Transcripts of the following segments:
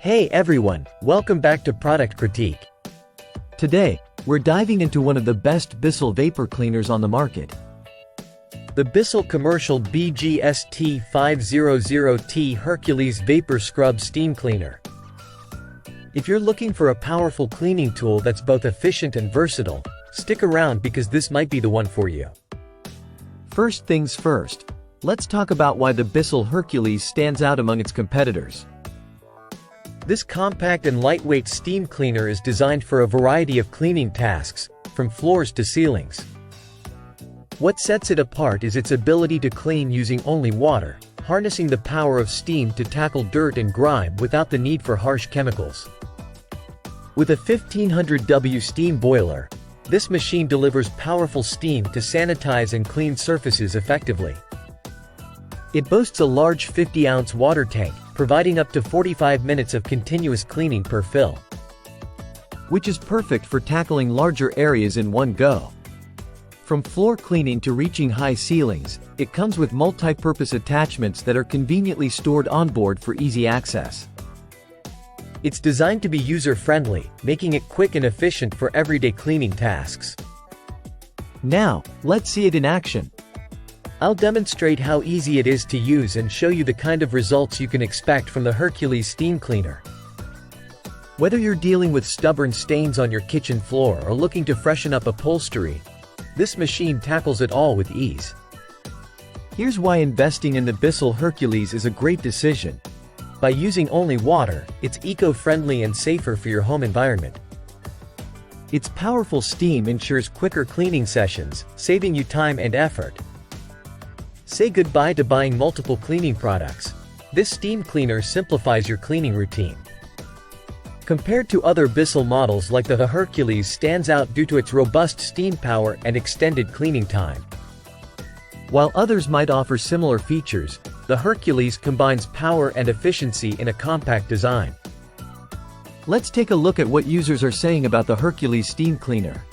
Hey everyone, welcome back to Product Critique. Today, we're diving into one of the best Bissell vapor cleaners on the market. The Bissell Commercial BGST500T Hercules Vapor Scrub Steam Cleaner. If you're looking for a powerful cleaning tool that's both efficient and versatile, stick around because this might be the one for you. First things first, let's talk about why the Bissell Hercules stands out among its competitors. This compact and lightweight steam cleaner is designed for a variety of cleaning tasks, from floors to ceilings. What sets it apart is its ability to clean using only water, harnessing the power of steam to tackle dirt and grime without the need for harsh chemicals. With a 1500W steam boiler, this machine delivers powerful steam to sanitize and clean surfaces effectively. It boasts a large 50-ounce water tank, providing up to 45 minutes of continuous cleaning per fill, which is perfect for tackling larger areas in one go. From floor cleaning to reaching high ceilings, it comes with multi-purpose attachments that are conveniently stored on board for easy access. It's designed to be user-friendly, making it quick and efficient for everyday cleaning tasks. Now, let's see it in action. I'll demonstrate how easy it is to use and show you the kind of results you can expect from the Hercules Steam Cleaner. Whether you're dealing with stubborn stains on your kitchen floor or looking to freshen up upholstery, this machine tackles it all with ease. Here's why investing in the Bissell Hercules is a great decision. By using only water, it's eco-friendly and safer for your home environment. Its powerful steam ensures quicker cleaning sessions, saving you time and effort. Say goodbye to buying multiple cleaning products. This steam cleaner simplifies your cleaning routine. Compared to other Bissell models like the Hercules stands out due to its robust steam power and extended cleaning time. While others might offer similar features, the Hercules combines power and efficiency in a compact design. Let's take a look at what users are saying about the Hercules Steam Cleaner.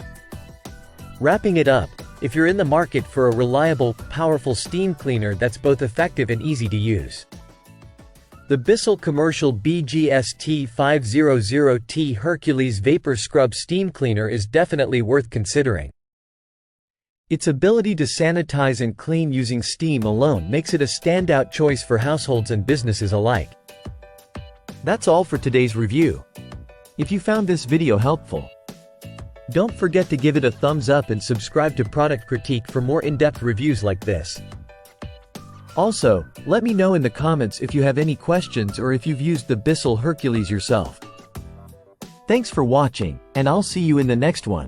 Wrapping it up, if you're in the market for a reliable, powerful steam cleaner that's both effective and easy to use, the Bissell Commercial BGST500T Hercules Vapor Scrub Steam Cleaner is definitely worth considering. Its ability to sanitize and clean using steam alone makes it a standout choice for households and businesses alike. That's all for today's review. If you found this video helpful, don't forget to give it a thumbs up and subscribe to Product Critique for more in-depth reviews like this. Also, let me know in the comments if you have any questions or if you've used the Bissell Hercules yourself. Thanks for watching, and I'll see you in the next one.